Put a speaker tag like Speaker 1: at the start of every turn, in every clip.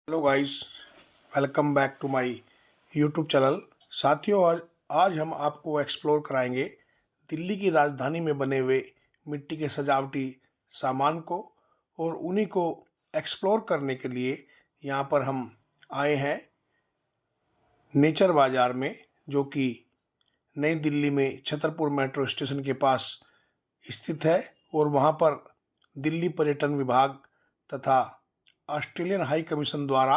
Speaker 1: Hello guys, welcome back to my YouTube channel. साथियों, आज हम आपको एक्सप्लोर कराएंगे दिल्ली की राजधानी में बने हुए मिट्टी के सजावटी सामान को। और उन्हीं को एक्सप्लोर करने के लिए यहाँ पर हम आए हैं नेचर बाज़ार में, जो कि नई दिल्ली में छतरपुर मेट्रो स्टेशन के पास स्थित है। और वहाँ पर दिल्ली पर्यटन विभाग तथा ऑस्ट्रेलियन हाई कमीशन द्वारा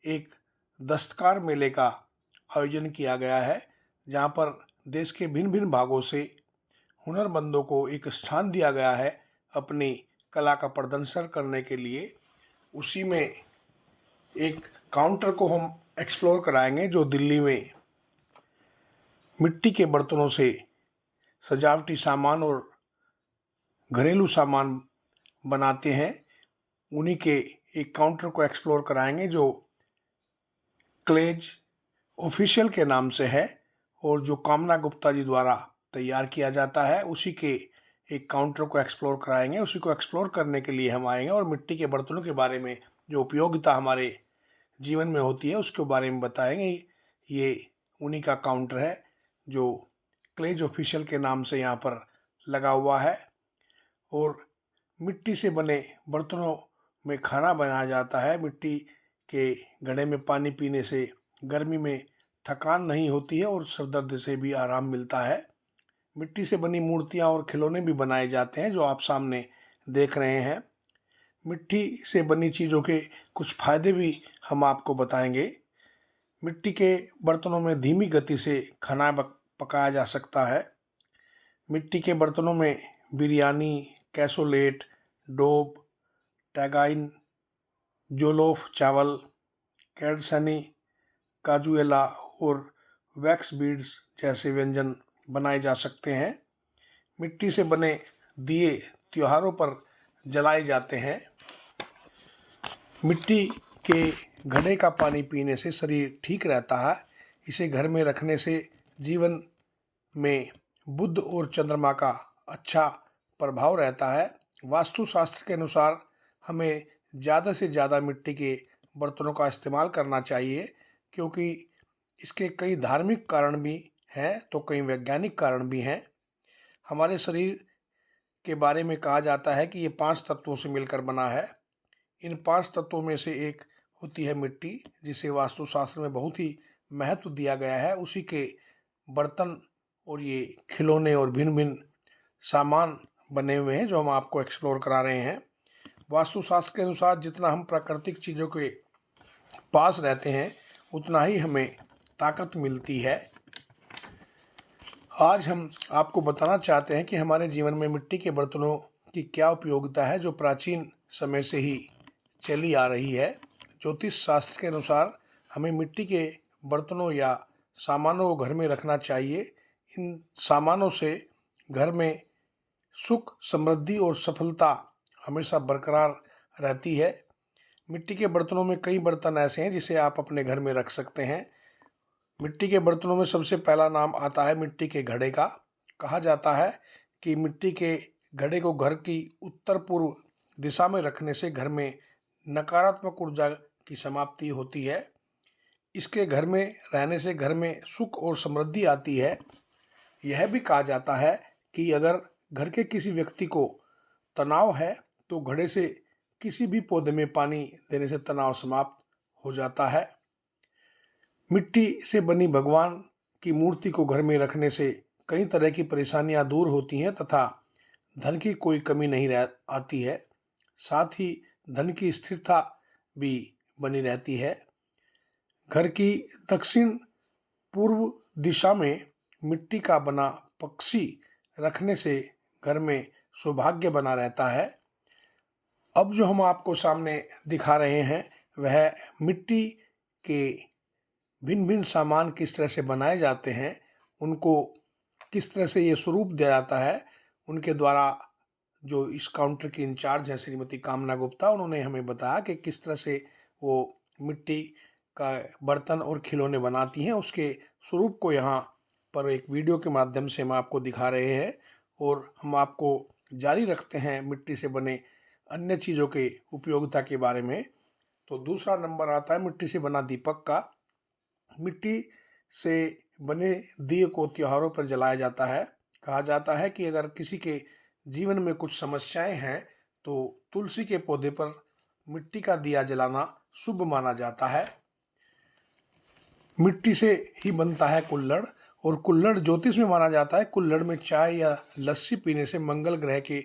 Speaker 1: एक दस्तकार मेले का आयोजन किया गया है, जहाँ पर देश के भिन्न भिन्न भागों से हुनरमंदों को एक स्थान दिया गया है अपनी कला का प्रदर्शन करने के लिए। उसी में एक काउंटर को हम एक्सप्लोर कराएंगे, जो दिल्ली में मिट्टी के बर्तनों से सजावटी सामान और घरेलू सामान बनाते हैं। उन्हीं के एक काउंटर को एक्सप्लोर कराएंगे, जो क्लेज ऑफिशियल के नाम से है और जो कामना गुप्ता जी द्वारा तैयार किया जाता है। उसी के एक काउंटर को एक्सप्लोर कराएंगे। उसी को एक्सप्लोर करने के लिए हम आएंगे और मिट्टी के बर्तनों के बारे में जो उपयोगिता हमारे जीवन में होती है उसके बारे में बताएंगे। ये उन्हीं का काउंटर है जो क्लेज ऑफिशियल के नाम से यहाँ पर लगा हुआ है। और मिट्टी से बने बर्तनों में खाना बनाया जाता है। मिट्टी के घड़े में पानी पीने से गर्मी में थकान नहीं होती है और सर दर्द से भी आराम मिलता है। मिट्टी से बनी मूर्तियाँ और खिलौने भी बनाए जाते हैं, जो आप सामने देख रहे हैं। मिट्टी से बनी चीज़ों के कुछ फायदे भी हम आपको बताएंगे। मिट्टी के बर्तनों में धीमी गति से खाना पकाया जा सकता है। मिट्टी के बर्तनों में बिरयानी, कैसोलेट, डोब, टैगाइन, जोलोफ चावल, कैडसनी, काजुएला और वैक्स बीड्स जैसे व्यंजन बनाए जा सकते हैं। मिट्टी से बने दिए त्योहारों पर जलाए जाते हैं। मिट्टी के घड़े का पानी पीने से शरीर ठीक रहता है। इसे घर में रखने से जीवन में बुध और चंद्रमा का अच्छा प्रभाव रहता है। वास्तुशास्त्र के अनुसार हमें ज़्यादा से ज़्यादा मिट्टी के बर्तनों का इस्तेमाल करना चाहिए, क्योंकि इसके कई धार्मिक कारण भी हैं तो कई वैज्ञानिक कारण भी हैं। हमारे शरीर के बारे में कहा जाता है कि ये 5 तत्वों से मिलकर बना है। इन 5 तत्वों में से एक होती है मिट्टी, जिसे वास्तुशास्त्र में बहुत ही महत्व दिया गया है। उसी के बर्तन और ये खिलौने और भिन्न भिन्न सामान बने हुए हैं, जो हम आपको एक्सप्लोर करा रहे हैं। वास्तुशास्त्र के अनुसार जितना हम प्राकृतिक चीज़ों के पास रहते हैं उतना ही हमें ताकत मिलती है। आज हम आपको बताना चाहते हैं कि हमारे जीवन में मिट्टी के बर्तनों की क्या उपयोगिता है, जो प्राचीन समय से ही चली आ रही है। ज्योतिष शास्त्र के अनुसार हमें मिट्टी के बर्तनों या सामानों को घर में रखना चाहिए। इन सामानों से घर में सुख, समृद्धि और सफलता हमेशा बरकरार रहती है। मिट्टी के बर्तनों में कई बर्तन ऐसे हैं जिसे आप अपने घर में रख सकते हैं। मिट्टी के बर्तनों में सबसे पहला नाम आता है मिट्टी के घड़े का। कहा जाता है कि मिट्टी के घड़े को घर की उत्तर पूर्व दिशा में रखने से घर में नकारात्मक ऊर्जा की समाप्ति होती है। इसके घर में रहने से घर में सुख और समृद्धि आती है। यह भी कहा जाता है कि अगर घर के किसी व्यक्ति को तनाव है तो घड़े से किसी भी पौधे में पानी देने से तनाव समाप्त हो जाता है। मिट्टी से बनी भगवान की मूर्ति को घर में रखने से कई तरह की परेशानियां दूर होती हैं तथा धन की कोई कमी नहीं आती है। साथ ही धन की स्थिरता भी बनी रहती है। घर की दक्षिण पूर्व दिशा में मिट्टी का बना पक्षी रखने से घर में सौभाग्य बना रहता है। अब जो हम आपको सामने दिखा रहे हैं वह मिट्टी के भिन्न भिन्न सामान किस तरह से बनाए जाते हैं, उनको किस तरह से ये स्वरूप दिया जाता है। उनके द्वारा जो इस काउंटर की इंचार्ज हैं श्रीमती कामना गुप्ता, उन्होंने हमें बताया कि किस तरह से वो मिट्टी का बर्तन और खिलौने बनाती हैं। उसके स्वरूप को यहाँ पर एक वीडियो के माध्यम से हम आपको दिखा रहे हैं और हम आपको जारी रखते हैं मिट्टी से बने अन्य चीज़ों के उपयोगिता के बारे में। तो दूसरा नंबर आता है मिट्टी से बना दीपक का। मिट्टी से बने दिए को त्योहारों पर जलाया जाता है। कहा जाता है कि अगर किसी के जीवन में कुछ समस्याएं हैं तो तुलसी के पौधे पर मिट्टी का दिया जलाना शुभ माना जाता है। मिट्टी से ही बनता है कुल्हड़, और कुल्हड़ ज्योतिष में माना जाता है। कुल्हड़ में चाय या लस्सी पीने से मंगल ग्रह के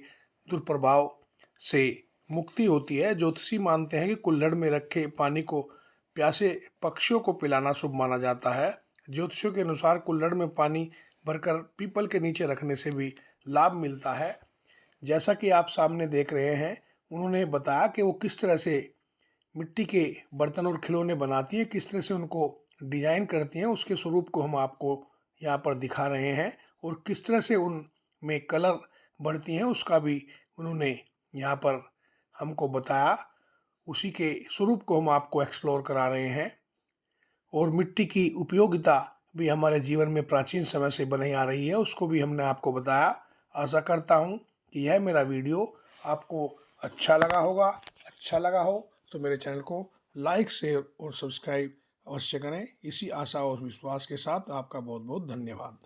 Speaker 1: दुष्प्रभाव से मुक्ति होती है। ज्योतिषी मानते हैं कि कुल्हड़ में रखे पानी को प्यासे पक्षियों को पिलाना शुभ माना जाता है। ज्योतिषियों के अनुसार कुल्हड़ में पानी भरकर पीपल के नीचे रखने से भी लाभ मिलता है। जैसा कि आप सामने देख रहे हैं, उन्होंने बताया कि वो किस तरह से मिट्टी के बर्तन और खिलौने बनाती हैं, किस तरह से उनको डिजाइन करती हैं। उसके स्वरूप को हम आपको यहाँ पर दिखा रहे हैं, और किस तरह से उनमें कलर बढ़ती हैं उसका भी उन्होंने यहाँ पर हमको बताया। उसी के स्वरूप को हम आपको एक्सप्लोर करा रहे हैं। और मिट्टी की उपयोगिता भी हमारे जीवन में प्राचीन समय से बनी आ रही है, उसको भी हमने आपको बताया। आशा करता हूँ कि यह मेरा वीडियो आपको अच्छा लगा होगा। अच्छा लगा हो तो मेरे चैनल को लाइक, शेयर और सब्सक्राइब अवश्य करें। इसी आशा और विश्वास के साथ आपका बहुत बहुत धन्यवाद।